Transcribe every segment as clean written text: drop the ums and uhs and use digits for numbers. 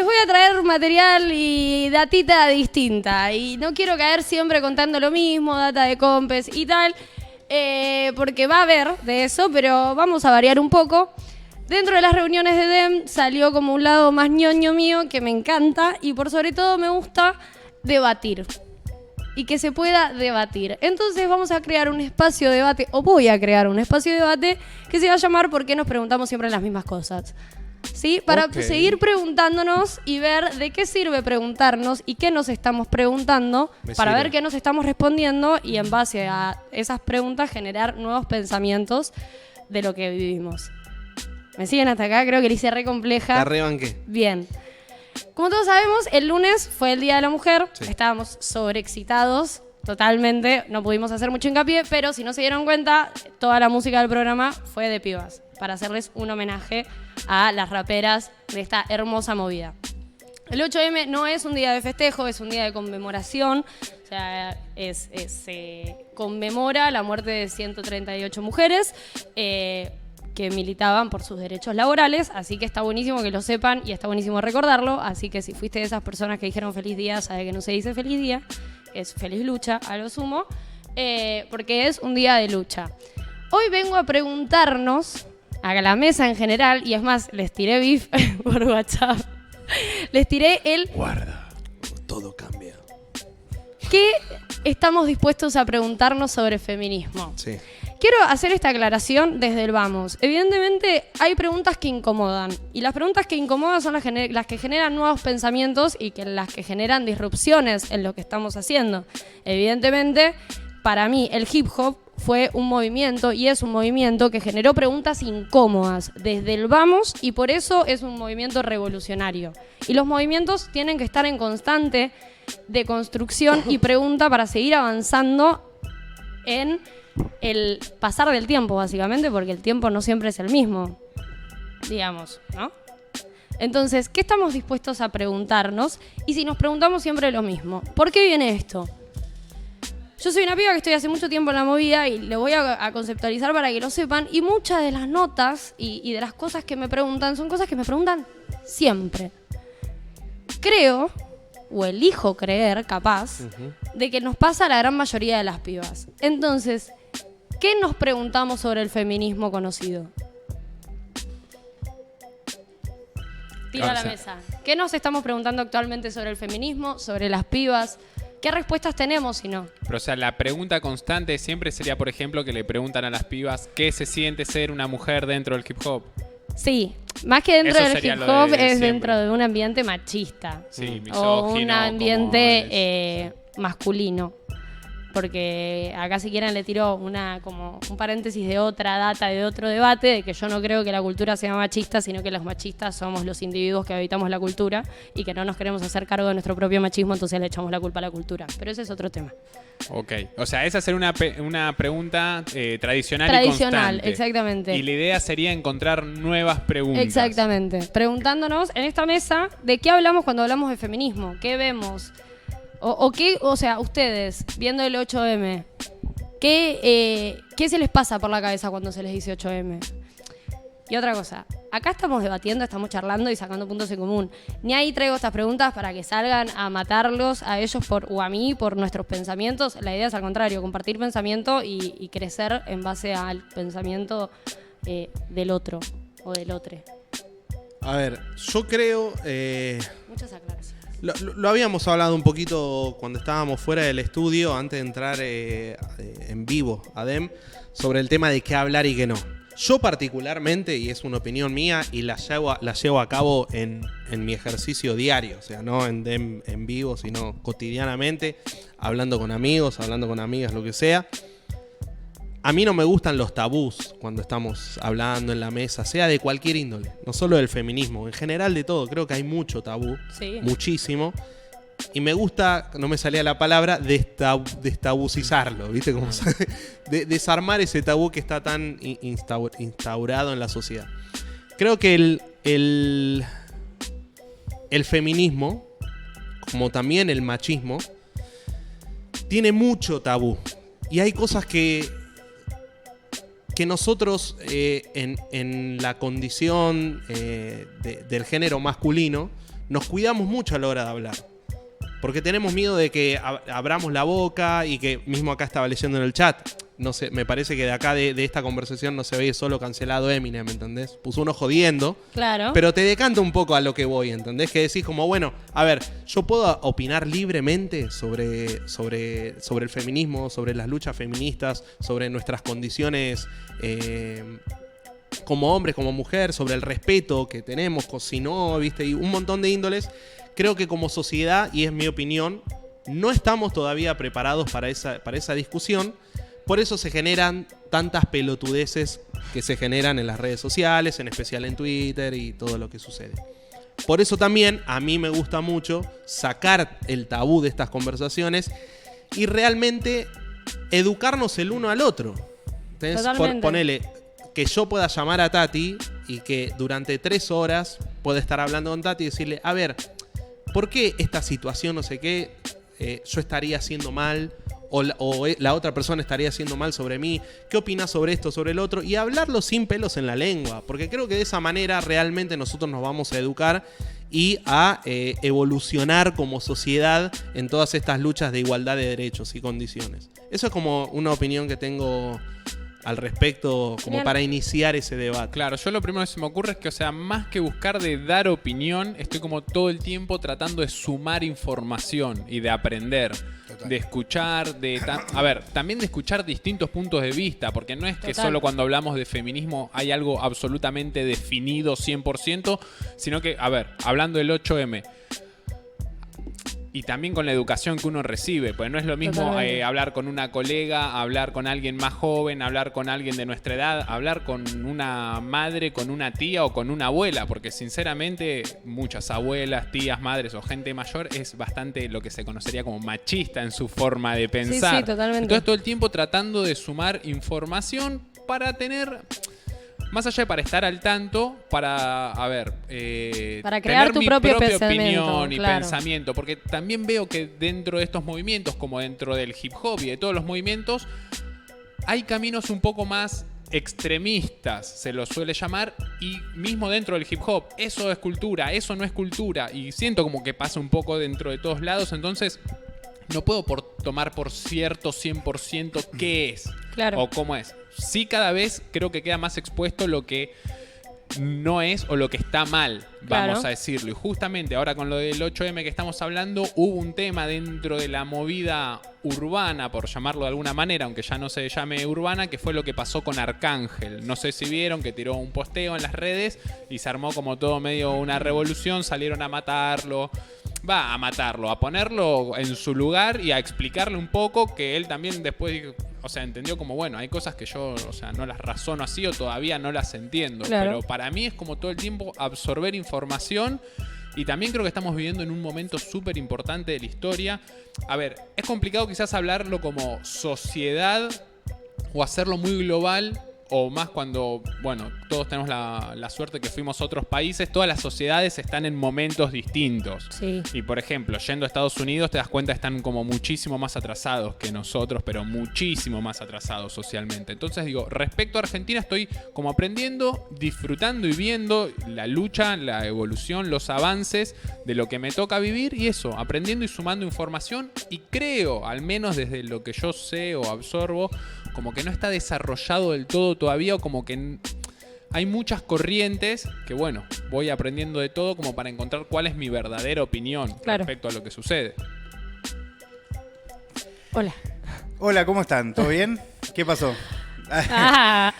les voy a traer material y datita distinta. Y no quiero caer siempre contando lo mismo, data de compes y tal, porque va a haber de eso, pero vamos a variar un poco. Dentro de las reuniones de DEM salió como un lado más ñoño mío que me encanta y por sobre todo me gusta debatir. Y que se pueda debatir. Entonces vamos a crear un espacio de debate, o voy a crear un espacio de debate que se va a llamar ¿Por qué nos preguntamos siempre las mismas cosas? ¿Sí? Para seguir preguntándonos y ver de qué sirve preguntarnos y qué nos estamos preguntando, para ver qué nos estamos respondiendo y en base a esas preguntas generar nuevos pensamientos de lo que vivimos. ¿Me siguen hasta acá? Creo que la hice re compleja. La rebanqué. Bien. Como todos sabemos, el lunes fue el Día de la Mujer. Sí. Estábamos sobreexcitados totalmente. No pudimos hacer mucho hincapié, pero si no se dieron cuenta, toda la música del programa fue de pibas, para hacerles un homenaje a las raperas de esta hermosa movida. El 8M no es un día de festejo, es un día de conmemoración. O sea, se conmemora la muerte de 138 mujeres. Que militaban por sus derechos laborales, así que está buenísimo que lo sepan y está buenísimo recordarlo, así que si fuiste de esas personas que dijeron feliz día, sabe que no se dice feliz día, es feliz lucha a lo sumo, porque es un día de lucha. Hoy vengo a preguntarnos, a la mesa en general, y es más, les tiré beef por WhatsApp, les tiré el... Guarda, todo cambia. ¿Qué estamos dispuestos a preguntarnos sobre feminismo? Sí. Quiero hacer esta aclaración desde el vamos. Evidentemente hay preguntas que incomodan y las preguntas que incomodan son las que generan nuevos pensamientos y las que generan disrupciones en lo que estamos haciendo. Evidentemente, para mí el hip hop fue un movimiento y es un movimiento que generó preguntas incómodas desde el vamos y por eso es un movimiento revolucionario. Y los movimientos tienen que estar en constante deconstrucción y pregunta para seguir avanzando en el pasar del tiempo, básicamente, porque el tiempo no siempre es el mismo, digamos, ¿no? Entonces, ¿qué estamos dispuestos a preguntarnos? Y si nos preguntamos siempre lo mismo, ¿por qué viene esto? Yo soy una piba que estoy hace mucho tiempo en la movida y le voy a conceptualizar para que lo sepan, y muchas de las notas y de las cosas que me preguntan son cosas que me preguntan siempre. Creo, o elijo creer, capaz, de que nos pasa a la gran mayoría de las pibas. Entonces, ¿qué nos preguntamos sobre el feminismo conocido? Tira a la mesa. ¿Qué nos estamos preguntando actualmente sobre el feminismo, sobre las pibas? ¿Qué respuestas tenemos si no? Pero, o sea, la pregunta constante siempre sería, por ejemplo, que le preguntan a las pibas ¿qué se siente ser una mujer dentro del hip hop? Sí, más que dentro del hip hop es dentro de un ambiente machista. Sí, misógino, o un ambiente masculino. Porque acá si quieren le tiro como un paréntesis de otra data, de otro debate, de que yo no creo que la cultura sea machista, sino que los machistas somos los individuos que habitamos la cultura y que no nos queremos hacer cargo de nuestro propio machismo, entonces le echamos la culpa a la cultura. Pero ese es otro tema. Ok, o sea, esa sería una pregunta tradicional y constante. Exactamente. Y la idea sería encontrar nuevas preguntas. Exactamente. Preguntándonos en esta mesa de qué hablamos cuando hablamos de feminismo, qué vemos. O sea, ustedes, viendo el 8M, ¿qué se les pasa por la cabeza cuando se les dice 8M? Y otra cosa, acá estamos debatiendo, estamos charlando y sacando puntos en común. Ni ahí traigo estas preguntas para que salgan a matarlos a ellos o a mí por nuestros pensamientos. La idea es al contrario, compartir pensamiento y crecer en base al pensamiento del otro o del otre. A ver, yo creo... Muchas aclaraciones. Lo habíamos hablado un poquito cuando estábamos fuera del estudio, antes de entrar en vivo a DEM, sobre el tema de qué hablar y qué no. Yo particularmente, y es una opinión mía, y la llevo a cabo en mi ejercicio diario, o sea, no en DEM en vivo, sino cotidianamente, hablando con amigos, hablando con amigas, lo que sea. A mí no me gustan los tabús cuando estamos hablando en la mesa, sea de cualquier índole, no solo del feminismo, en general de todo. Creo que hay mucho tabú, sí, muchísimo. Y me gusta, no me salía la palabra, destabuzizarlo, ¿viste? Como desarmar ese tabú que está tan instaurado en la sociedad. Creo que el feminismo, como también el machismo, tiene mucho tabú. Y hay cosas que nosotros en la condición del género masculino nos cuidamos mucho a la hora de hablar. Porque tenemos miedo de que abramos la boca y que mismo acá estaba leyendo en el chat. No sé, me parece que de acá de esta conversación no se ve solo cancelado Eminem, ¿entendés? Puso uno jodiendo. Claro. Pero te decanta un poco a lo que voy, ¿entendés? Que decís como, bueno, a ver, yo puedo opinar libremente sobre el feminismo, sobre las luchas feministas, sobre nuestras condiciones como hombres, como mujer, sobre el respeto que tenemos, si no, ¿viste? Y un montón de índoles. Creo que como sociedad, y es mi opinión, no estamos todavía preparados para esa discusión. Por eso se generan tantas pelotudeces que se generan en las redes sociales, en especial en Twitter y todo lo que sucede. Por eso también a mí me gusta mucho sacar el tabú de estas conversaciones y realmente educarnos el uno al otro. Entonces, ponele que yo pueda llamar a Tati y que durante 3 horas pueda estar hablando con Tati y decirle, a ver, ¿por qué esta situación, no sé qué, yo estaría haciendo mal? O la otra persona estaría haciendo mal sobre mí. ¿Qué opinas sobre esto, sobre el otro? Y hablarlo sin pelos en la lengua. Porque creo que de esa manera realmente nosotros nos vamos a educar y a evolucionar como sociedad en todas estas luchas de igualdad de derechos y condiciones. Eso es como una opinión que tengo al respecto, como Bien. para iniciar ese debate. Claro, yo lo primero que se me ocurre es que, o sea, más que buscar de dar opinión, estoy como todo el tiempo tratando de sumar información y de aprender, de escuchar, también de escuchar distintos puntos de vista, porque no es que Total. solo cuando hablamos de feminismo hay algo absolutamente definido 100%, sino que, hablando del 8M, y también con la educación que uno recibe, pues no es lo mismo hablar con una colega, hablar con alguien más joven, hablar con alguien de nuestra edad, hablar con una madre, con una tía o con una abuela, porque sinceramente muchas abuelas, tías, madres o gente mayor es bastante lo que se conocería como machista en su forma de pensar. Sí, totalmente. Entonces todo el tiempo tratando de sumar información para tener... Más allá de para estar al tanto, para Para crear tener tu mi propio propia pensamiento, opinión y claro. pensamiento, porque también veo que dentro de estos movimientos, como dentro del hip hop y de todos los movimientos, hay caminos un poco más extremistas, se los suele llamar, y mismo dentro del hip hop, eso es cultura, eso no es cultura, y siento como que pasa un poco dentro de todos lados, entonces no puedo tomar por cierto 100% qué es Claro. o cómo es. Sí, cada vez creo que queda más expuesto lo que no es o lo que está mal, vamos Claro. a decirlo. Y justamente ahora con lo del 8M que estamos hablando, hubo un tema dentro de la movida urbana, por llamarlo de alguna manera, aunque ya no se llame urbana, que fue lo que pasó con Arcángel. No sé si vieron que tiró un posteo en las redes y se armó como todo medio una revolución, salieron a matarlo. A ponerlo en su lugar y a explicarle un poco que él también después, o sea, entendió como, bueno, hay cosas que yo, o sea, no las razono así o todavía no las entiendo. Claro. Pero para mí es como todo el tiempo absorber información y también creo que estamos viviendo en un momento súper importante de la historia. A ver, es complicado quizás hablarlo como sociedad o hacerlo muy global. O más cuando, bueno, todos tenemos la suerte que fuimos a otros países, todas las sociedades están en momentos distintos. Sí. Y por ejemplo, yendo a Estados Unidos te das cuenta que están como muchísimo más atrasados que nosotros, pero muchísimo más atrasados socialmente. Entonces digo, respecto a Argentina estoy como aprendiendo, disfrutando y viendo la lucha, la evolución, los avances de lo que me toca vivir y eso, aprendiendo y sumando información y creo, al menos desde lo que yo sé o absorbo, como que no está desarrollado del todo todavía o como que hay muchas corrientes que, bueno, voy aprendiendo de todo como para encontrar cuál es mi verdadera opinión respecto a lo que sucede. Hola. Hola, ¿cómo están? ¿Todo bien? ¿Qué pasó? Ah,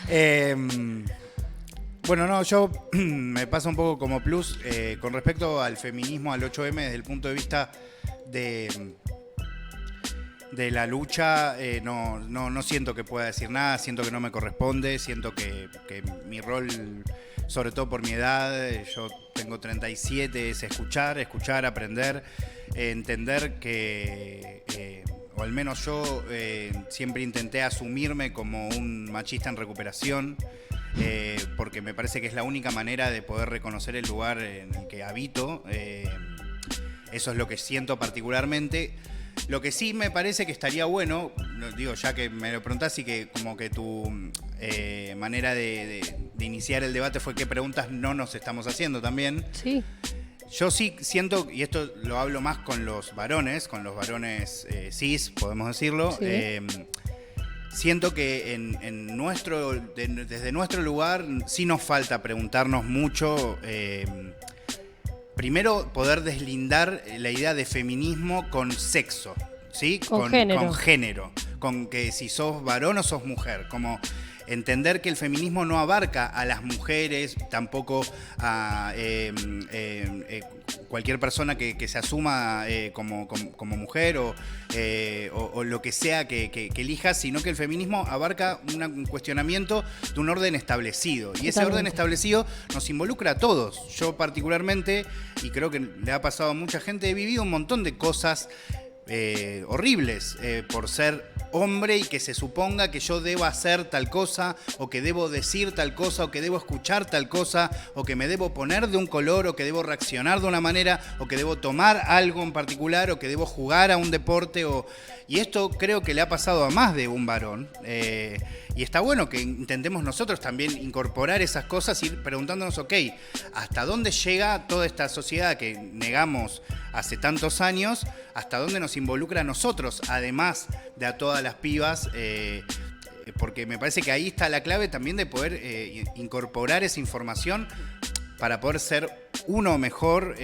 Bueno, no, yo me pasa un poco como plus con respecto al feminismo, al 8M, desde el punto de vista de la lucha, no siento que pueda decir nada, siento que no me corresponde, siento que mi rol, sobre todo por mi edad, yo tengo 37, es escuchar, aprender, entender que, o al menos yo siempre intenté asumirme como un machista en recuperación, porque me parece que es la única manera de poder reconocer el lugar en el que habito. Eso es lo que siento particularmente. Lo que sí me parece que estaría bueno, digo, ya que me lo preguntás y que como que tu manera de iniciar el debate fue qué preguntas no nos estamos haciendo también. sí. Yo sí siento, y esto lo hablo más con los varones cis, podemos decirlo, Sí. siento que desde nuestro lugar sí nos falta preguntarnos mucho, primero poder deslindar la idea de feminismo con sexo, ¿sí? Con género. Con género, con que si sos varón o sos mujer, como entender que el feminismo no abarca a las mujeres, tampoco a cualquier persona que se asuma como mujer o lo que sea que elija, sino que el feminismo abarca un cuestionamiento de un orden establecido. Y ese Totalmente. orden establecido nos involucra a todos. Yo particularmente, y creo que le ha pasado a mucha gente, he vivido un montón de cosas horribles por ser hombre y que se suponga que yo debo hacer tal cosa o que debo decir tal cosa o que debo escuchar tal cosa o que me debo poner de un color o que debo reaccionar de una manera o que debo tomar algo en particular o que debo jugar a un deporte y esto creo que le ha pasado a más de un varón y está bueno que intentemos nosotros también incorporar esas cosas y ir preguntándonos, ok, ¿hasta dónde llega toda esta sociedad que negamos hace tantos años? ¿Hasta dónde nos involucra a nosotros, además de a todas las pibas? Porque me parece que ahí está la clave también de poder incorporar esa información para poder ser uno mejor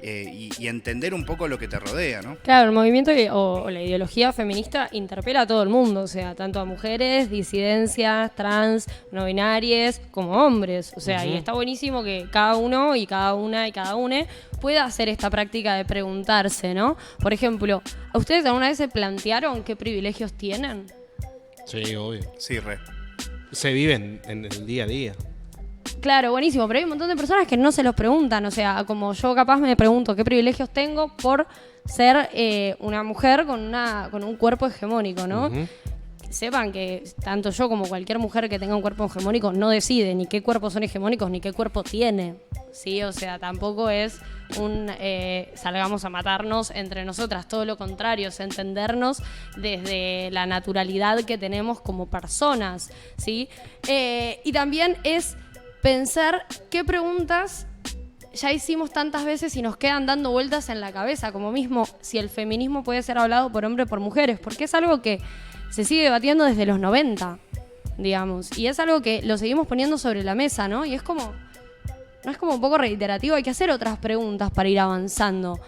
y entender un poco lo que te rodea, ¿no? Claro, el movimiento o la ideología feminista interpela a todo el mundo, o sea, tanto a mujeres, disidencias, trans, no binarias, como hombres. O sea, y está buenísimo que cada uno y cada una y cada une pueda hacer esta práctica de preguntarse, ¿no? Por ejemplo, ¿a ustedes alguna vez se plantearon qué privilegios tienen? Sí, obvio. Sí, Se viven en el día a día. Claro, buenísimo, pero hay un montón de personas que no se los preguntan, o sea, como yo capaz me pregunto qué privilegios tengo por ser una mujer con un cuerpo hegemónico, ¿no? Ujú. Sepan que tanto yo como cualquier mujer que tenga un cuerpo hegemónico no decide ni qué cuerpos son hegemónicos ni qué cuerpo tiene, ¿sí? O sea, tampoco es salgamos a matarnos entre nosotras, todo lo contrario, es entendernos desde la naturalidad que tenemos como personas, ¿sí? Y también es pensar qué preguntas ya hicimos tantas veces y nos quedan dando vueltas en la cabeza, como mismo si el feminismo puede ser hablado por hombres o por mujeres, porque es algo que se sigue debatiendo desde los 90, digamos, y es algo que lo seguimos poniendo sobre la mesa, ¿no? Y es como, no es como un poco reiterativo, hay que hacer otras preguntas para ir avanzando.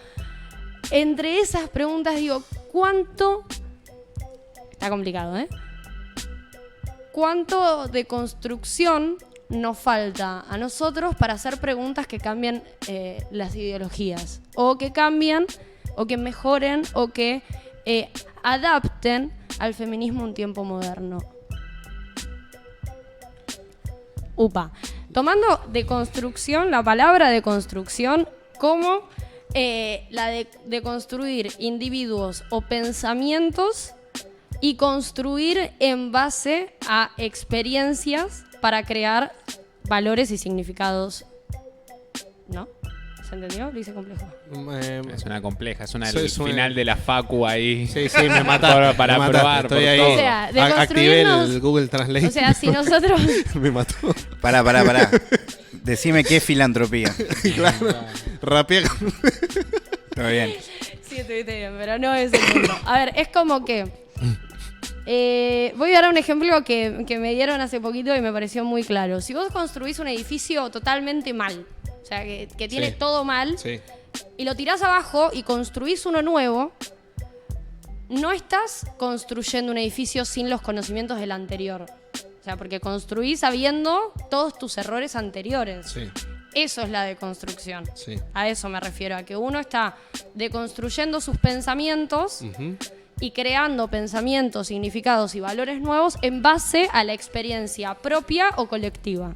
Entre esas preguntas digo, ¿cuánto? Está complicado, ¿eh? ¿Cuánto de construcción nos falta a nosotros para hacer preguntas que cambien las ideologías? O que cambien, o que mejoren, o que adapten al feminismo en un tiempo moderno. Upa. Tomando de construcción, la palabra de construcción como la de construir individuos o pensamientos y construir en base a experiencias para crear valores y significados. ¿No? ¿Se entendió? Lo hice complejo. Es una compleja, es una Sí, el es una- final de la facu ahí. Sí, me mataste. Para me mataste, probar, estoy por ahí. todo. O sea, de Activé construirnos- el Google Translate. O sea, si nosotros... me mató. Pará. Decime qué es filantropía. Claro. Rapea. Todo bien. Sí, estuviste bien, pero no es el punto. A ver, es como que... voy a dar un ejemplo que me dieron hace poquito y me pareció muy claro. Si vos construís un edificio totalmente mal, o sea, que tiene Sí. todo mal, Sí. y lo tirás abajo y construís uno nuevo, no estás construyendo un edificio sin los conocimientos del anterior. O sea, porque construís sabiendo todos tus errores anteriores. Sí. Eso es la deconstrucción. Sí. A eso me refiero, a que uno está deconstruyendo sus pensamientos Ujú. y creando pensamientos, significados y valores nuevos en base a la experiencia propia o colectiva.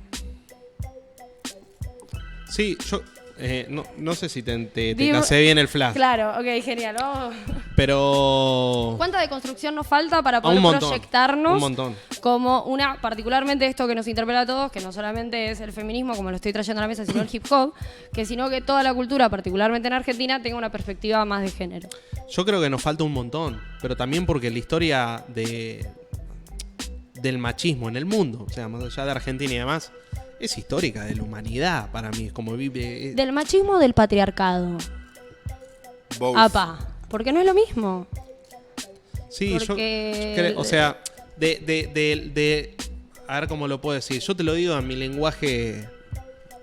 Sí, yo no sé si te Digo- casé bien el flash, Claro, ok, genial. Vamos. pero ¿Cuánta deconstrucción nos falta para un poder montón, proyectarnos un montón. como una, particularmente esto que nos interpela a todos, que no solamente es el feminismo, como lo estoy trayendo a la mesa, sino el hip hop, que sino que toda la cultura, particularmente en Argentina, tenga una perspectiva más de género? Yo creo que nos falta un montón, pero también porque la historia del machismo en el mundo, o sea, más allá de Argentina y demás, es histórica de la humanidad para mí. Es como vive. Del machismo o del patriarcado. Both. Apa, porque no es lo mismo. Sí, Porque- yo creo, o sea, a ver cómo lo puedo decir. Yo te lo digo en mi lenguaje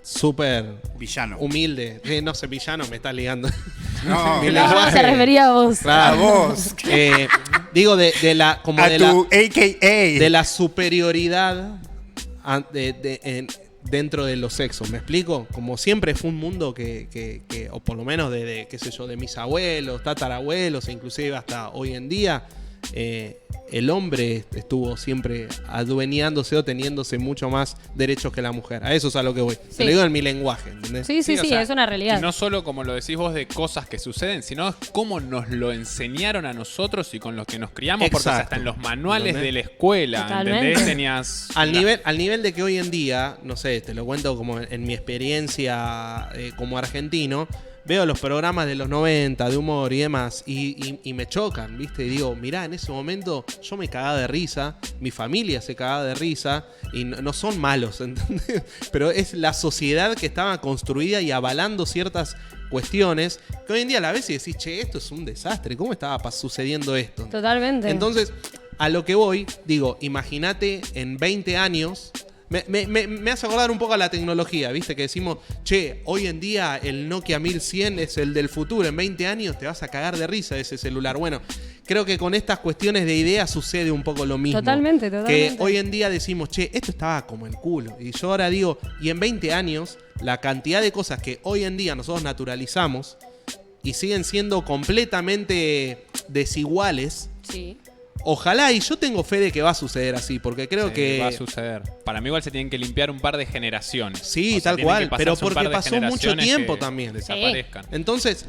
súper Villano. humilde. No sé, villano me está ligando. No, Mi No, lenguaje- se refería a vos. Claro. a vos. Digo de la como A de tu la AKA. de la superioridad dentro de los sexos. ¿Me explico? Como siempre fue un mundo que o por lo menos qué sé yo, de mis abuelos, tatarabuelos, e inclusive hasta hoy en día, el hombre estuvo siempre adueñándose o teniéndose mucho más derechos que la mujer. A eso es a lo que voy. Sí. Te lo digo en mi lenguaje, ¿entendés? Sí, o sea, es una realidad. Y no solo como lo decís vos de cosas que suceden, sino cómo nos lo enseñaron a nosotros y con los que nos criamos, porque o sea, Exacto. hasta en los manuales ¿Entendés? de la escuela, Totalmente. ¿entendés? Tenías Al nivel de que hoy en día, no sé, te lo cuento como en mi experiencia como argentino, veo los programas de los 90 de humor y demás y me chocan, ¿viste? Y digo, mirá, en ese momento yo me cagaba de risa, mi familia se cagaba de risa y no son malos, ¿entendés? Pero es la sociedad que estaba construida y avalando ciertas cuestiones que hoy en día a la vez y decís, che, esto es un desastre, ¿cómo estaba sucediendo esto? Totalmente. Entonces, a lo que voy, digo, imagínate en 20 años. Me hace acordar un poco a la tecnología, ¿viste? Que decimos, che, hoy en día el Nokia 1100 es el del futuro. En 20 años te vas a cagar de risa ese celular. Bueno, creo que con estas cuestiones de ideas sucede un poco lo mismo. Totalmente. Que hoy en día decimos, che, esto estaba como el culo. Y yo ahora digo, y en 20 años, la cantidad de cosas que hoy en día nosotros naturalizamos y siguen siendo completamente desiguales. Sí. Ojalá, y yo tengo fe de que va a suceder así, porque creo Sí, que... va a suceder. Para mí igual se tienen que limpiar un par de generaciones. Sí, O sea, tal tienen cual, que pero pasarse un porque par de pasó mucho generaciones tiempo que también. Desaparezcan. Entonces,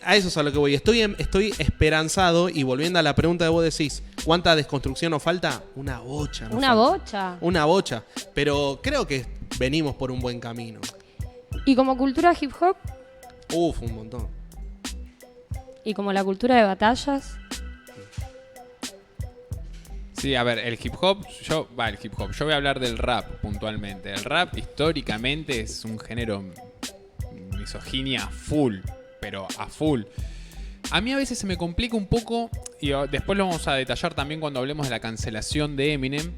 a eso es a lo que voy. Estoy esperanzado, y volviendo a la pregunta que vos decís, ¿cuánta desconstrucción nos falta? Una bocha. Una bocha. Una bocha. Pero creo que venimos por un buen camino. Y como cultura hip hop Uf, un montón. y como la cultura de batallas. Sí, a ver, el hip hop, yo voy a hablar del rap puntualmente. El rap históricamente es un género misoginia a full, pero a full. A mí a veces se me complica un poco, y después lo vamos a detallar también cuando hablemos de la cancelación de Eminem,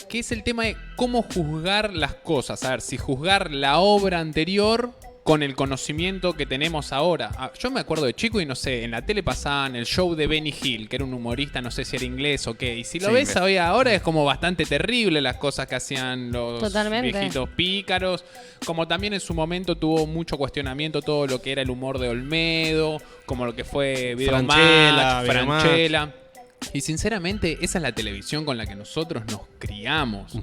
que es el tema de cómo juzgar las cosas. A ver, si juzgar la obra anterior con el conocimiento que tenemos ahora. Yo me acuerdo de chico y no sé, en la tele pasaban el show de Benny Hill, que era un humorista, no sé si era inglés o qué. Y si lo Sí, ves ahora es como bastante terrible las cosas que hacían los Totalmente. viejitos pícaros. Como también en su momento tuvo mucho cuestionamiento todo lo que era el humor de Olmedo, como lo que fue Videomatch, Franchella, Franchella. Y sinceramente, esa es la televisión con la que nosotros nos criamos.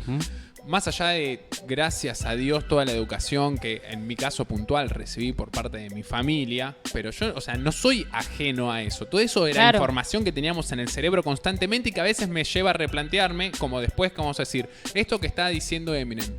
Más allá de, gracias a Dios, toda la educación que en mi caso puntual recibí por parte de mi familia, pero yo, o sea, no soy ajeno a eso. Todo eso era Claro. información que teníamos en el cerebro constantemente y que a veces me lleva a replantearme, como después, vamos a decir, esto que está diciendo Eminem.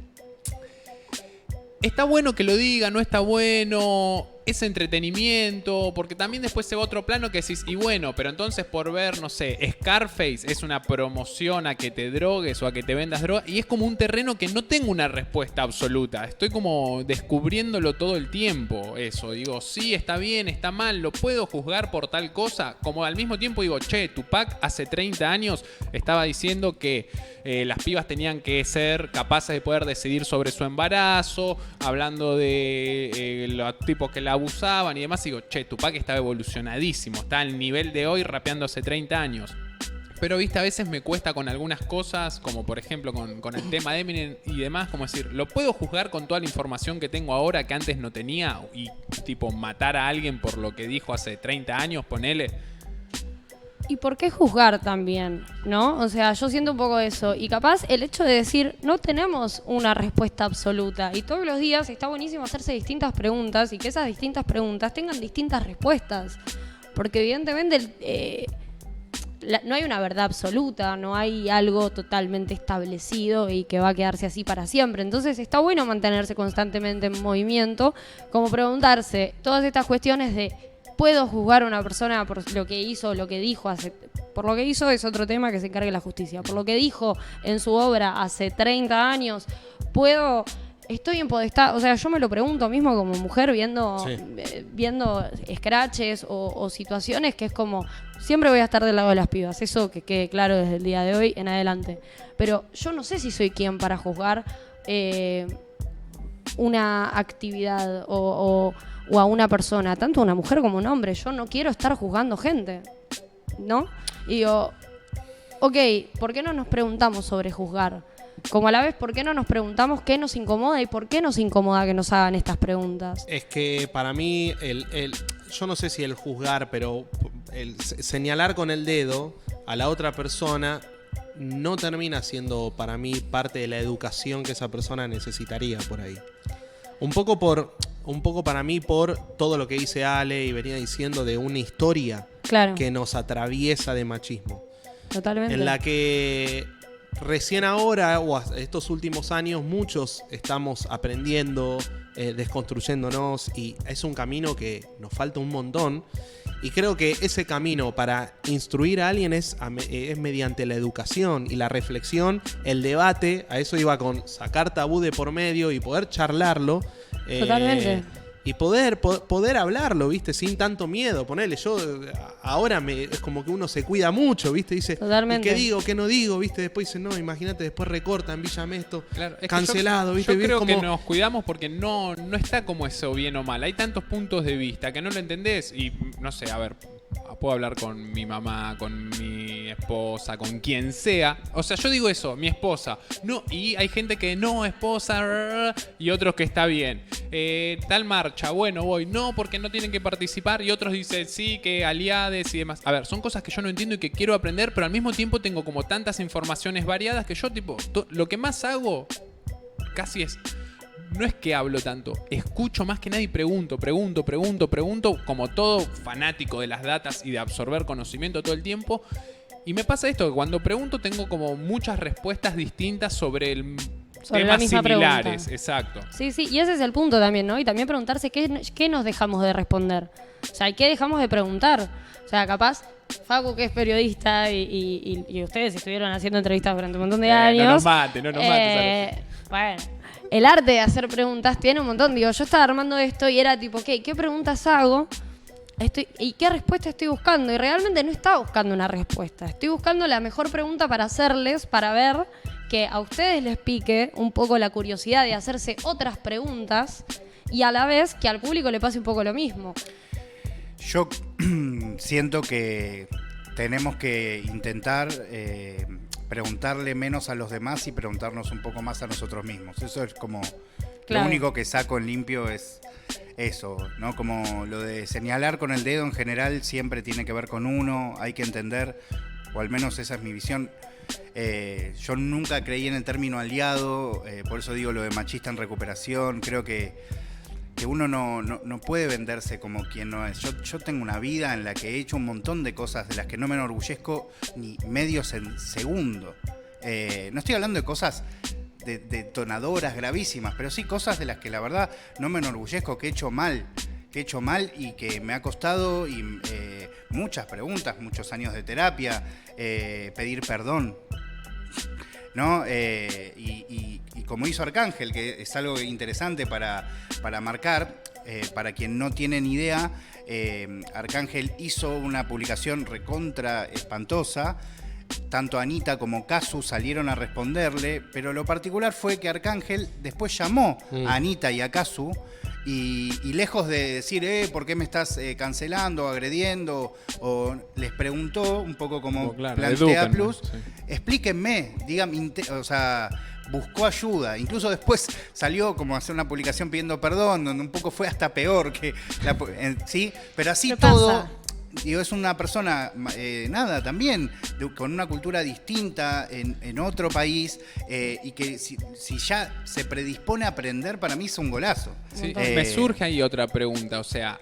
¿Está bueno que lo diga? ¿No está bueno? ¿Es entretenimiento? Porque también después se va a otro plano que decís, y bueno, pero entonces por ver, no sé, Scarface es una promoción a que te drogues o a que te vendas droga. Y es como un terreno que no tengo una respuesta absoluta. Estoy como descubriéndolo todo el tiempo, eso. Digo, sí, está bien, está mal, lo puedo juzgar por tal cosa. Como al mismo tiempo digo, che, Tupac hace 30 años estaba diciendo que las pibas tenían que ser capaces de poder decidir sobre su embarazo, hablando de los tipos que la abusaban y demás. Y digo, che, Tupac estaba evolucionadísimo, está al nivel de hoy rapeando hace 30 años. Pero, viste, a veces me cuesta con algunas cosas, como por ejemplo con el tema de Eminem y demás, como decir, ¿lo puedo juzgar con toda la información que tengo ahora que antes no tenía? Y tipo, matar a alguien por lo que dijo hace 30 años, ponele. ¿Y por qué juzgar también? ¿No? O sea, yo siento un poco eso. Y capaz el hecho de decir, no tenemos una respuesta absoluta. Y todos los días está buenísimo hacerse distintas preguntas y que esas distintas preguntas tengan distintas respuestas. Porque evidentemente no hay una verdad absoluta, no hay algo totalmente establecido y que va a quedarse así para siempre. Entonces está bueno mantenerse constantemente en movimiento, como preguntarse todas estas cuestiones de ¿puedo juzgar a una persona por lo que hizo o lo que dijo por lo que hizo es otro tema que se encargue la justicia. Por lo que dijo en su obra hace 30 años, estoy empodestada, o sea, yo me lo pregunto mismo como mujer viendo scratches o situaciones que es como, siempre voy a estar del lado de las pibas, eso que quede claro desde el día de hoy en adelante. Pero yo no sé si soy quien para juzgar una actividad o a una persona, tanto una mujer como un hombre. Yo no quiero estar juzgando gente, ¿no? Y digo, ok, ¿por qué no nos preguntamos sobre juzgar? Como a la vez, ¿por qué no nos preguntamos qué nos incomoda y por qué nos incomoda que nos hagan estas preguntas? Es que para mí, yo no sé si el juzgar, pero el señalar con el dedo a la otra persona no termina siendo para mí parte de la educación que esa persona necesitaría por ahí. Un poco para mí por todo lo que dice Ale y venía diciendo de una historia que nos atraviesa de machismo. Totalmente. En la que recién ahora o estos últimos años muchos estamos aprendiendo, desconstruyéndonos, y es un camino que nos falta un montón. Y creo que ese camino para instruir a alguien es mediante la educación y la reflexión, el debate. A eso iba con sacar tabú de por medio y poder charlarlo. Totalmente. Y poder hablarlo, ¿viste? Sin tanto miedo. Ponele, yo ahora es como que uno se cuida mucho, ¿viste? Dice, totalmente. ¿qué digo? ¿Qué no digo? ¿Viste? Después dice, no, imagínate, después recortan, Villa Mesto, claro, cancelado, ¿viste? Yo creo como... que nos cuidamos porque no está como eso bien o mal. Hay tantos puntos de vista que no lo entendés y, no sé, a ver, puedo hablar con mi mamá, con mi esposa, con quien sea. O sea, yo digo eso, mi esposa. No, y hay gente que no, esposa, y otros que está bien. Tal marcha, bueno, voy. No, porque no tienen que participar. Y otros dicen, sí, que aliades y demás. A ver, son cosas que yo no entiendo y que quiero aprender, pero al mismo tiempo tengo como tantas informaciones variadas que yo, tipo, lo que más hago casi es... No es que hablo tanto, escucho más que nadie y pregunto, como todo fanático de las datas y de absorber conocimiento todo el tiempo. Y me pasa esto, que cuando pregunto tengo como muchas respuestas distintas sobre temas similares. Pregunta. Exacto. Sí, y ese es el punto también, ¿no? Y también preguntarse qué nos dejamos de responder. O sea, ¿qué dejamos de preguntar? O sea, capaz... Facu, que es periodista, y ustedes estuvieron haciendo entrevistas durante un montón de años. No nos mates. Bueno, el arte de hacer preguntas tiene un montón. Digo, yo estaba armando esto y era tipo, ¿qué preguntas hago? ¿Y qué respuesta estoy buscando? Y realmente no estaba buscando una respuesta. Estoy buscando la mejor pregunta para hacerles, para ver que a ustedes les pique un poco la curiosidad de hacerse otras preguntas y a la vez que al público le pase un poco lo mismo. Yo siento que tenemos que intentar preguntarle menos a los demás y preguntarnos un poco más a nosotros mismos. Eso es como... Claro. Lo único que saco en limpio es eso, ¿no? Como lo de señalar con el dedo en general siempre tiene que ver con uno, hay que entender, o al menos esa es mi visión. Yo nunca creí en el término aliado, por eso digo lo de machista en recuperación. Creo que uno no puede venderse como quien no es. Yo tengo una vida en la que he hecho un montón de cosas de las que no me enorgullezco ni medio segundo. No estoy hablando de cosas detonadoras, gravísimas, pero sí cosas de las que la verdad no me enorgullezco, que he hecho mal y que me ha costado muchas preguntas, muchos años de terapia, pedir perdón, ¿no? Y como hizo Arcángel, que es algo interesante para marcar, para quien no tiene ni idea, Arcángel hizo una publicación recontra espantosa. Tanto Anita como Casu salieron a responderle, pero lo particular fue que Arcángel después llamó a Anita y a Casu y lejos de decir, ¿por qué me estás cancelando, agrediendo? O les preguntó, un poco como plantea Plus, sí. Explíquenme, díganme, o sea, buscó ayuda. Incluso después salió como a hacer una publicación pidiendo perdón, donde un poco fue hasta peor que ¿sí? Pero así todo... Pasa? Digo, es una persona, también, con una cultura distinta en otro país, y que si ya se predispone a aprender, para mí es un golazo. Sí, me surge ahí otra pregunta, o sea,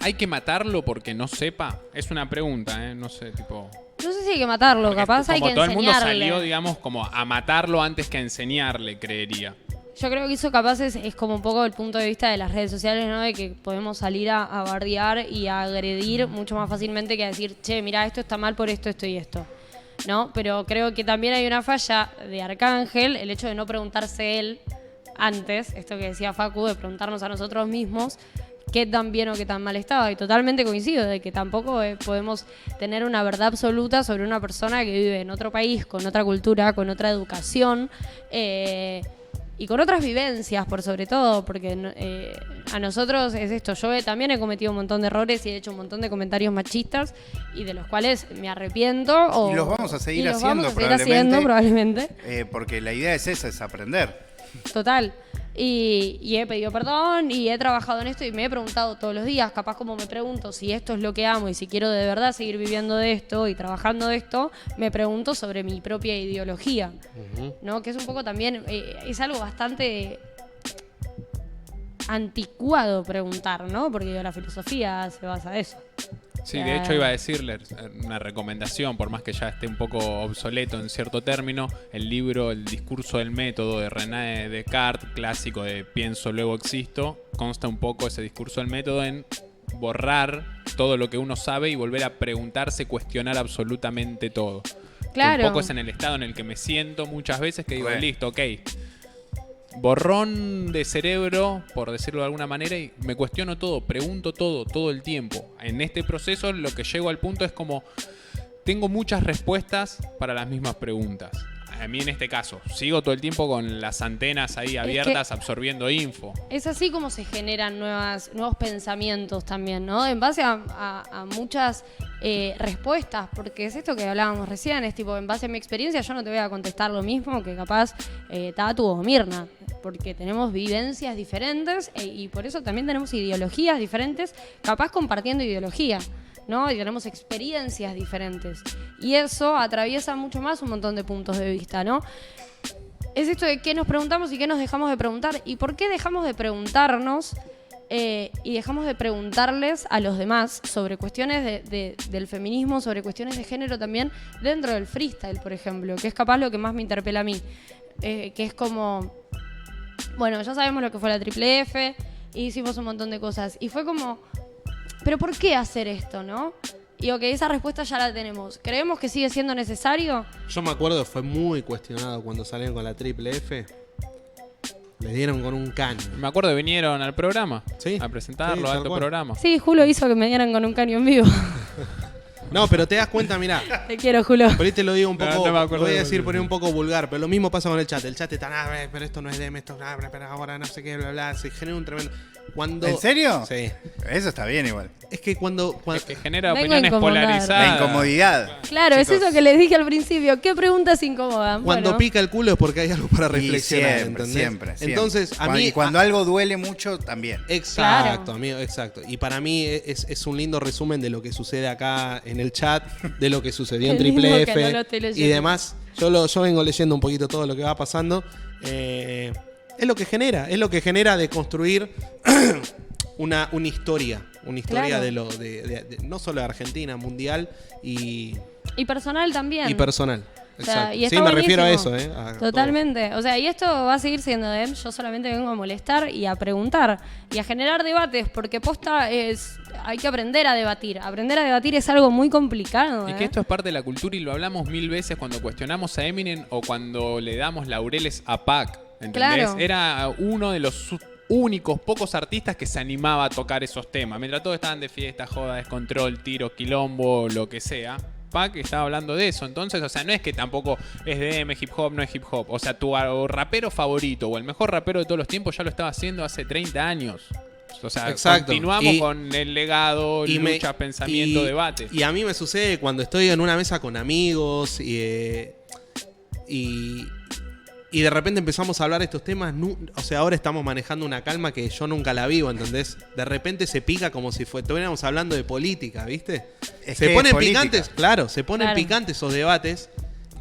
¿hay que matarlo porque no sepa? Es una pregunta, no sé, tipo... No sé si hay que matarlo, porque capaz hay que enseñarle. Como todo el mundo salió, digamos, como a matarlo antes que a enseñarle, creería. Yo creo que eso capaz es como un poco el punto de vista de las redes sociales, ¿no? De que podemos salir a bardear y a agredir mucho más fácilmente que a decir, che, mirá, esto está mal por esto, esto y esto. ¿no? Pero creo que también hay una falla de Arcángel, el hecho de no preguntarse él antes, esto que decía Facu, de preguntarnos a nosotros mismos qué tan bien o qué tan mal estaba. Y totalmente coincido de que tampoco podemos tener una verdad absoluta sobre una persona que vive en otro país, con otra cultura, con otra educación, y con otras vivencias, por sobre todo, porque a nosotros es esto. Yo también he cometido un montón de errores y he hecho un montón de comentarios machistas y de los cuales me arrepiento. Y los vamos a seguir haciendo, probablemente. Porque la idea es esa, es aprender. Total. Y he pedido perdón y he trabajado en esto y me he preguntado todos los días, capaz como me pregunto si esto es lo que amo y si quiero de verdad seguir viviendo de esto y trabajando de esto, me pregunto sobre mi propia ideología, ¿no? Que es un poco también, es algo bastante anticuado preguntar, ¿no? Porque la filosofía se basa en eso. Sí, de hecho iba a decirle una recomendación, por más que ya esté un poco obsoleto en cierto término, el libro El discurso del método de René Descartes, clásico de Pienso, luego existo, consta un poco ese discurso del método en borrar todo lo que uno sabe y volver a preguntarse, cuestionar absolutamente todo. Claro. Que un poco es en el estado en el que me siento muchas veces que digo, listo, ok, borrón de cerebro, por decirlo de alguna manera, y me cuestiono todo, pregunto todo el tiempo. En este proceso lo que llego al punto es como tengo muchas respuestas para las mismas preguntas. A mí en este caso, sigo todo el tiempo con las antenas ahí abiertas, absorbiendo info. Es así como se generan nuevos pensamientos también, ¿no? En base a muchas respuestas, porque es esto que hablábamos recién, es tipo, en base a mi experiencia yo no te voy a contestar lo mismo que capaz Tatu o Mirna, porque tenemos vivencias diferentes y por eso también tenemos ideologías diferentes, capaz compartiendo ideología, ¿no? Y tenemos experiencias diferentes. Y eso atraviesa mucho más un montón de puntos de vista, ¿no? Es esto de qué nos preguntamos y qué nos dejamos de preguntar. ¿Y por qué dejamos de preguntarnos y dejamos de preguntarles a los demás sobre cuestiones del feminismo, sobre cuestiones de género también, dentro del freestyle, por ejemplo, que es capaz lo que más me interpela a mí? Que es como, bueno, ya sabemos lo que fue la Triple F, hicimos un montón de cosas. Y fue como, ¿pero por qué hacer esto, no? Y ok, esa respuesta ya la tenemos. ¿Creemos que sigue siendo necesario? Yo me acuerdo, fue muy cuestionado cuando salieron con la Triple F. Les dieron con un caño. Me acuerdo que vinieron al programa, Sí, a presentarlo, sí, alto programa. Sí, Julio hizo que me dieran con un caño en vivo. No, pero te das cuenta, mirá. Te quiero, Julio. Por ahí te lo digo un poco, No me acuerdo lo voy a de decir eso. por ahí un poco vulgar, pero lo mismo pasa con el chat. El chat está, pero esto no es DM, esto pero ahora no sé qué, bla, bla. Se genera un tremendo... Cuando... ¿En serio? Sí. Eso está bien igual. Es que cuando Es que genera Vengo a opiniones incomodar. polarizadas. La incomodidad. Claro, Chicos. es eso que les dije al principio. ¿Qué preguntas incomodan? Cuando Bueno, pica el culo es porque hay algo para Y reflexionar, siempre, ¿entendés? siempre. Entonces, a mí... Y cuando algo duele mucho, también. Exacto, Claro. amigo, exacto. Y para mí es un lindo resumen de lo que sucede acá en el chat, de lo que sucedió en Qué lindo Triple que F no lo estoy y leyendo. demás. Yo vengo leyendo un poquito todo lo que va pasando. Es lo que genera de construir una historia. Una historia Claro. de no solo de Argentina, mundial y y personal. personal. O sea, Exacto. y está Sí, me refiero a eso, buenísimo. a Totalmente. O sea, y esto va a seguir siendo de él. Yo solamente vengo a molestar y a preguntar y a generar debates, porque posta hay que aprender a debatir. Aprender a debatir es algo muy complicado. Y que esto es parte de la cultura y lo hablamos mil veces cuando cuestionamos a Eminem o cuando le damos laureles a Pac. ¿Entendés? Claro. Era uno de los únicos pocos artistas que se animaba a tocar esos temas. Mientras todos estaban de fiesta, joda, descontrol, tiro, quilombo, lo que sea. Pac estaba hablando de eso. Entonces, o sea, no es que tampoco es DM, hip hop, no es hip hop. O sea, tu rapero favorito o el mejor rapero de todos los tiempos ya lo estaba haciendo hace 30 años. O sea, Exacto. continuamos Y- con el legado, lucha, pensamiento, debate. Y a mí me sucede cuando estoy en una mesa con amigos y de repente empezamos a hablar de estos temas. O sea, ahora estamos manejando una calma que yo nunca la vivo, ¿entendés? De repente se pica como si estuviéramos hablando de política, ¿viste? Es Se que ponen es política. picantes, claro, se ponen Claro. picantes esos debates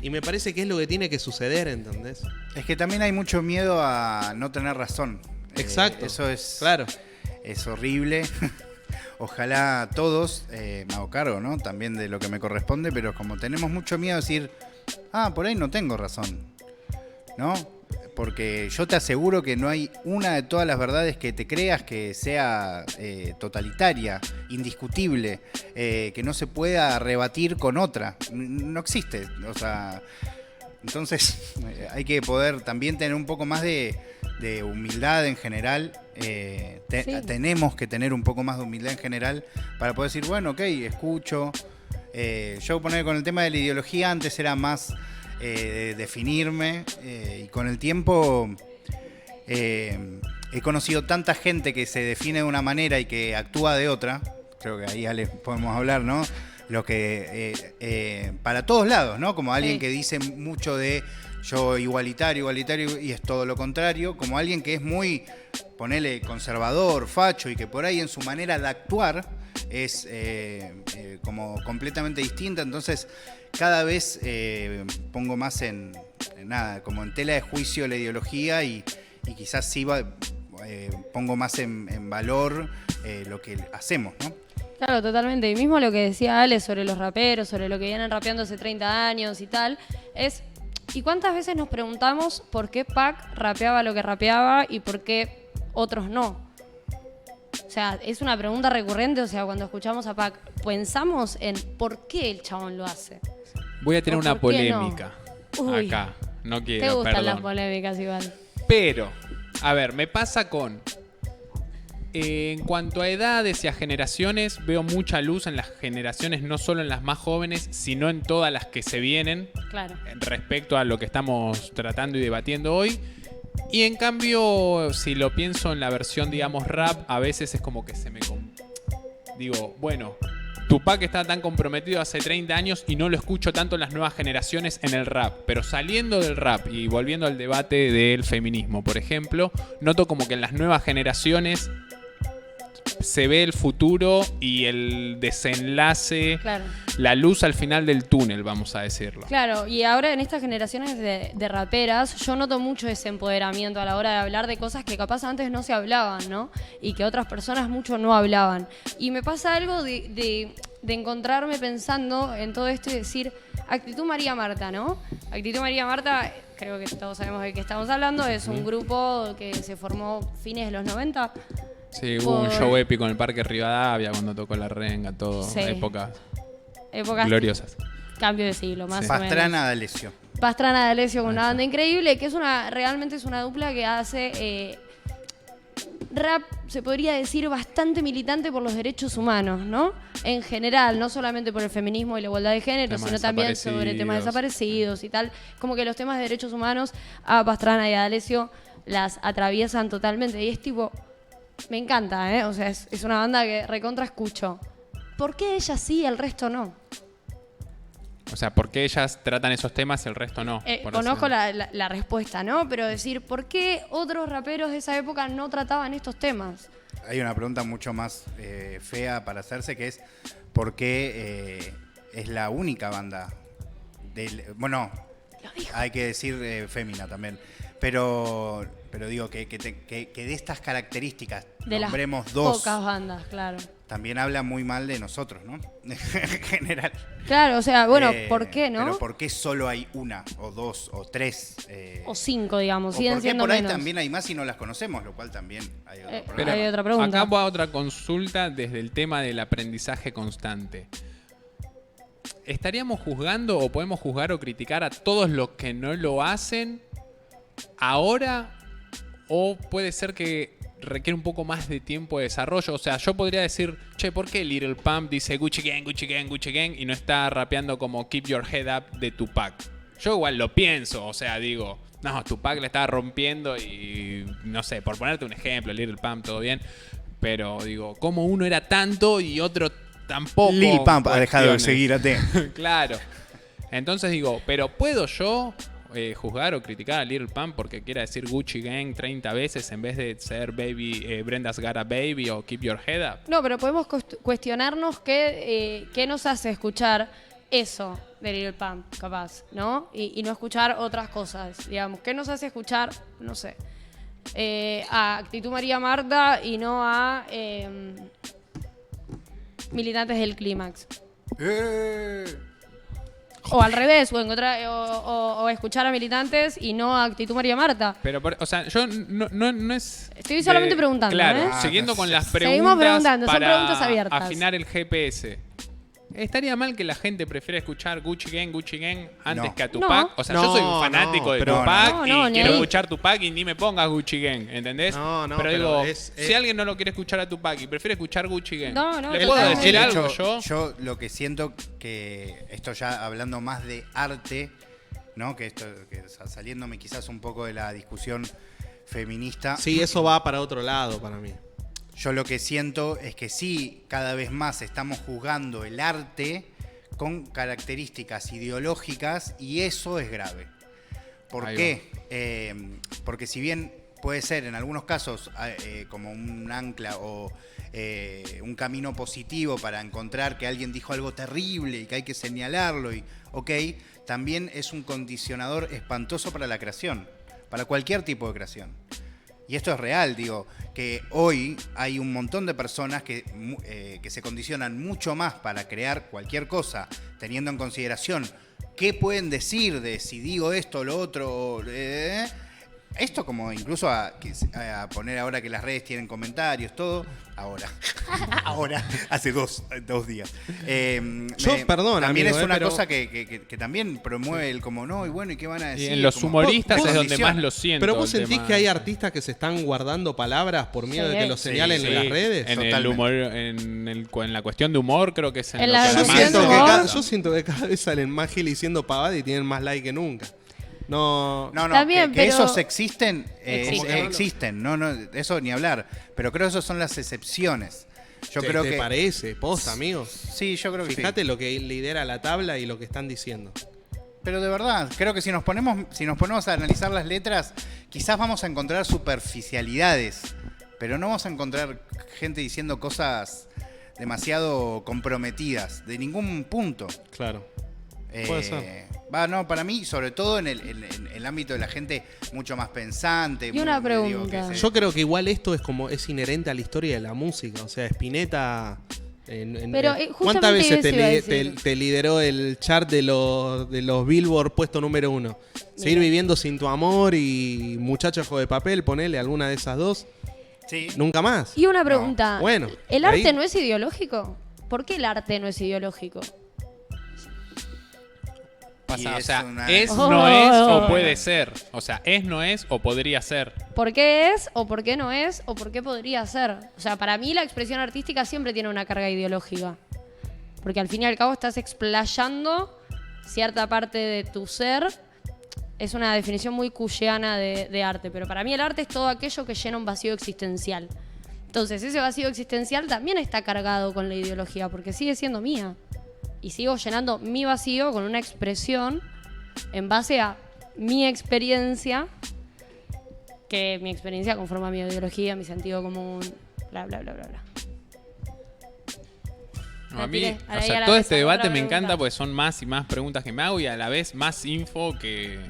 y me parece que es lo que tiene que suceder, ¿entendés? Es que también hay mucho miedo a no tener razón. Exacto. Eso es, Claro. es horrible. Ojalá todos, me hago cargo, ¿no? También de lo que me corresponde, pero como tenemos mucho miedo a decir, por ahí no tengo razón, ¿no? porque yo te aseguro que no hay una de todas las verdades que te creas que sea totalitaria, indiscutible, que no se pueda rebatir con otra. No existe. O sea, entonces hay que poder también tener un poco más de humildad en general. Sí. Tenemos que tener un poco más de humildad en general para poder decir, bueno, ok, escucho. Yo poner con el tema de la ideología antes era más de definirme y con el tiempo he conocido tanta gente que se define de una manera y que actúa de otra. Creo que ahí Ale, podemos hablar, ¿no? Lo que para todos lados, ¿no? Como alguien que dice mucho de yo igualitario y es todo lo contrario, como alguien que es muy, ponele, conservador, facho y que por ahí en su manera de actuar es como completamente distinta. Entonces cada vez pongo más en nada, como en tela de juicio la ideología y quizás sí pongo más en valor lo que hacemos, ¿no? Claro, totalmente. Y mismo lo que decía Ale sobre los raperos, sobre lo que vienen rapeando hace 30 años y tal, es... ¿Y cuántas veces nos preguntamos por qué Pac rapeaba lo que rapeaba y por qué otros no? O sea, es una pregunta recurrente, o sea, cuando escuchamos a Pac, pensamos en por qué el chabón lo hace. Voy a tener ¿O una por qué no? polémica Uy. acá. No quiero, Te gustan perdón. las polémicas igual. Pero, a ver, me pasa con... en cuanto a edades y a generaciones, veo mucha luz en las generaciones, no solo en las más jóvenes, sino en todas las que se vienen Claro. respecto a lo que estamos tratando y debatiendo hoy. Y en cambio, si lo pienso en la versión, digamos, rap, a veces es como que se me... Digo, bueno, Tupac está tan comprometido hace 30 años y no lo escucho tanto en las nuevas generaciones en el rap. Pero saliendo del rap y volviendo al debate del feminismo, por ejemplo, noto como que en las nuevas generaciones se ve el futuro y el desenlace, Claro. la luz al final del túnel, vamos a decirlo. Claro, y ahora en estas generaciones de raperas, yo noto mucho ese empoderamiento a la hora de hablar de cosas que capaz antes no se hablaban, ¿no? Y que otras personas mucho no hablaban. Y me pasa algo de encontrarme pensando en todo esto y decir, Actitud María Marta, ¿no? Actitud María Marta, creo que todos sabemos de qué estamos hablando, es un grupo que se formó fines de los 90. Sí, hubo un show épico en el Parque Rivadavia cuando tocó la renga, todo, Sí. épocas Épocas gloriosas. cambio de siglo, más o menos. Pastrana D'Alessio. Pastrana D'Alessio con una banda increíble, que es realmente es una dupla que hace rap, se podría decir, bastante militante por los derechos humanos, ¿no? En general, no solamente por el feminismo y la igualdad de género, Temas sino también sobre temas desaparecidos y tal. Como que los temas de derechos humanos a Pastrana y a D'Alessio las atraviesan totalmente. Y es tipo, me encanta, ¿eh? O sea, es una banda que recontra escucho. ¿Por qué ella sí y el resto no? O sea, ¿por qué ellas tratan esos temas y el resto no? Por Conozco decirlo. la respuesta, ¿no? Pero decir, ¿por qué otros raperos de esa época no trataban estos temas? Hay una pregunta mucho más fea para hacerse, que es ¿por qué es la única banda bueno, hay que decir fémina también, pero digo que de estas características De las nombremos dos, pocas bandas, claro. también habla muy mal de nosotros, ¿no? En general. Claro, o sea, bueno, ¿por qué, no? Pero ¿por qué solo hay una, o dos, o tres? O 5, digamos, o siguen ¿por qué siendo por ahí menos. también hay más y no las conocemos? Lo cual también hay otro Pero problema. hay otra pregunta. Acá va otra consulta desde el tema del aprendizaje constante. ¿Estaríamos juzgando o podemos juzgar o criticar a todos los que no lo hacen ahora? ¿O puede ser que requiere un poco más de tiempo de desarrollo? O sea, yo podría decir, che, ¿por qué Lil Pump dice Gucci Gang, Gucci Gang, Gucci Gang y no está rapeando como Keep Your Head Up de Tupac? Yo igual lo pienso, o sea, digo, no, Tupac le estaba rompiendo y no sé, por ponerte un ejemplo, Lil Pump, todo bien, pero digo, ¿cómo uno era tanto y otro tampoco? Lil Pump ha dejado de Cuestiones. seguir a T. Claro. Entonces digo, ¿pero puedo yo juzgar o criticar a Lil Pump porque quiera decir Gucci Gang 30 veces en vez de ser Baby, Brenda's Got a Baby o Keep Your Head Up? No, pero podemos cuestionarnos qué nos hace escuchar eso de Lil Pump, capaz, ¿no? Y no escuchar otras cosas, digamos. ¿Qué nos hace escuchar, no sé, a Actitud María Marta y no a militantes del Clímax? O al revés, o escuchar a militantes y no a Actitud María Marta. Pero, o sea, yo no es... Estoy solamente preguntando, Claro, ¿eh? siguiendo con las Seguimos preguntas preguntando, son para preguntas abiertas. afinar el GPS. ¿Estaría mal que la gente prefiera escuchar Gucci Gang antes No. que a Tupac? No. O sea, yo soy un No, fanático no, de pero- Tupac No, y ni quiero ahí. escuchar Tupac y ni me pongas Gucci Gang, ¿entendés? No, pero pero digo, es- si alguien no lo quiere escuchar a Tupac y prefiere escuchar Gucci Gang, No, no, ¿le el- puedo el- decir de algo hecho, yo? Yo lo que siento que esto ya hablando más de arte, ¿no? Que esto que saliéndome quizás un poco de la discusión feminista. Sí, eso va para otro lado para mí. Yo lo que siento es que sí, cada vez más estamos juzgando el arte con características ideológicas y eso es grave. ¿Por Ahí qué? Porque si bien puede ser en algunos casos como un ancla o un camino positivo para encontrar que alguien dijo algo terrible y que hay que señalarlo, y ok, también es un condicionador espantoso para la creación, para cualquier tipo de creación. Y esto es real, digo, que hoy hay un montón de personas que se condicionan mucho más para crear cualquier cosa, teniendo en consideración qué pueden decir de si digo esto o lo otro. Esto como incluso a poner ahora que las redes tienen comentarios, todo. Ahora, hace dos días. Perdón, también amigo, es una pero- cosa que también promueve el como no, y bueno, ¿y qué van a Y decir? en los Como, humoristas vos es donde condiciona. más lo siento. Pero vos el sentís tema. que hay artistas que se están guardando palabras por miedo Sí. de que los Sí, señalen Sí, en las redes. En el Totalmente. humor, en la cuestión de humor, creo que es en En lo la que Yo más discusión siento, de que humor. yo siento que cada vez salen más Gil diciendo pavada y tienen más like que nunca. No. No, También, que pero- esos existen, Existen. existen, no, eso ni hablar. Pero creo que esas son las excepciones. Yo creo ¿Te que parece? Posta, amigo. sí, yo creo que Fíjate sí. lo que lidera la tabla y lo que están diciendo. Pero de verdad, creo que si nos ponemos a analizar las letras, quizás vamos a encontrar superficialidades, pero no vamos a encontrar gente diciendo cosas demasiado comprometidas de ningún punto. Claro. Puede ser. No, para mí, sobre todo en el ámbito de la gente mucho más pensante. Y una digo, pregunta. que se- Yo creo que igual esto es inherente a la historia de la música. O sea, Spinetta. Pero, ¿Cuántas justamente veces eso iba a decir. te lideró el chart de los Billboard puesto número 1? Seguir Mira. viviendo sin tu amor y Muchacho de papel, ponele alguna de esas dos. Sí. Nunca más. Y una pregunta. Bueno, ¿El de arte ahí- no es ideológico? ¿Por qué el arte no es ideológico? pasa. Y O es sea, una- es, Oh. no es o puede ser. O sea, es, no es o podría ser. ¿Por qué es o por qué no es o por qué podría ser? O sea, para mí la expresión artística siempre tiene una carga ideológica. Porque al fin y al cabo estás explayando cierta parte de tu ser. Es una definición muy cushiana de arte. Pero para mí el arte es todo aquello que llena un vacío existencial. Entonces ese vacío existencial también está cargado con la ideología porque sigue siendo mía. Y sigo llenando mi vacío con una expresión en base a mi experiencia, que mi experiencia conforma mi ideología, mi sentido común, bla, bla, bla, bla, bla. No, La a mí, tiré o ahí sea, a la todo mesa, este debate otra me encanta pregunta. porque son más y más preguntas que me hago y a la vez más info que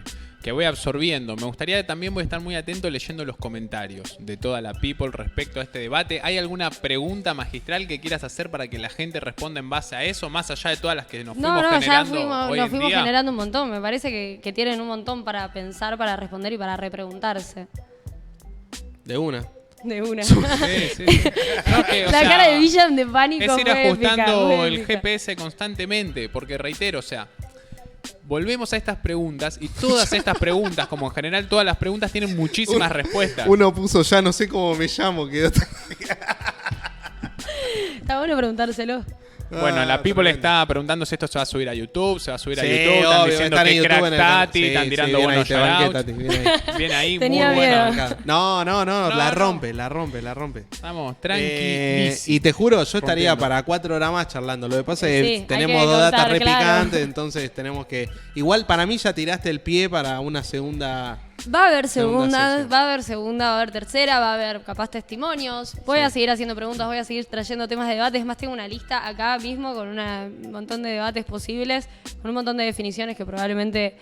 voy absorbiendo. Me gustaría también voy a estar muy atento leyendo los comentarios de toda la people respecto a este debate. ¿Hay alguna pregunta magistral que quieras hacer para que la gente responda en base a eso, más allá de todas las que nos fuimos No, ya generando fuimos, hoy nos en fuimos día? generando un montón. Me parece que tienen un montón para pensar, para responder y para repreguntarse. De una. De una. Sí, sí, sí. No, que, o La sea, cara de Villan de pánico es ir fue épica, ajustando fue el épica. GPS constantemente, porque reitero, o sea, volvemos a estas preguntas y todas estas preguntas, como en general todas las preguntas, tienen muchísimas respuestas. Uno puso ya no sé cómo me llamo. Quedó Está bueno preguntárselo. Bueno, la people tremendo. está preguntando si esto se va a subir a YouTube, se va a subir a Sí, YouTube, están obvio, diciendo estar en que YouTube crack en el canal. Tati, Sí, están sí, tirando bien ahí, buenos te banqué, shoutouts. Tati, bien ahí. Bien ahí, Tenía muy miedo. bueno. No, No, la no. rompe, la rompe. Estamos tranquilos. Y te juro, yo estaría Rompiendo. para 4 horas más charlando. Lo que pasa es Sí, que hay tenemos que dos datas cortar, re claro. picantes, entonces tenemos que... Igual para mí ya tiraste el pie para una segunda... Va a haber Segunda segunda, sesión. va a haber segunda, va a haber tercera, va a haber capaz testimonios. Voy a seguir haciendo preguntas, voy a seguir trayendo temas de debate. Es más, tengo una lista acá mismo con un montón de debates posibles, con un montón de definiciones que probablemente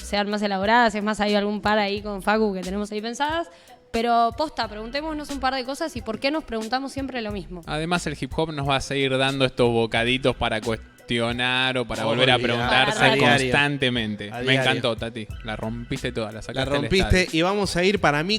sean más elaboradas. Es más, hay algún par ahí con Facu que tenemos ahí pensadas. Pero posta, preguntémonos un par de cosas y por qué nos preguntamos siempre lo mismo. Además, el hip hop nos va a seguir dando estos bocaditos para cuestionar o para Oh, volver a olvidate. preguntarse A diario. constantemente. A Me diario. encantó, Tati. La rompiste toda, la La sacaste del rompiste estadio. y vamos a ir para mí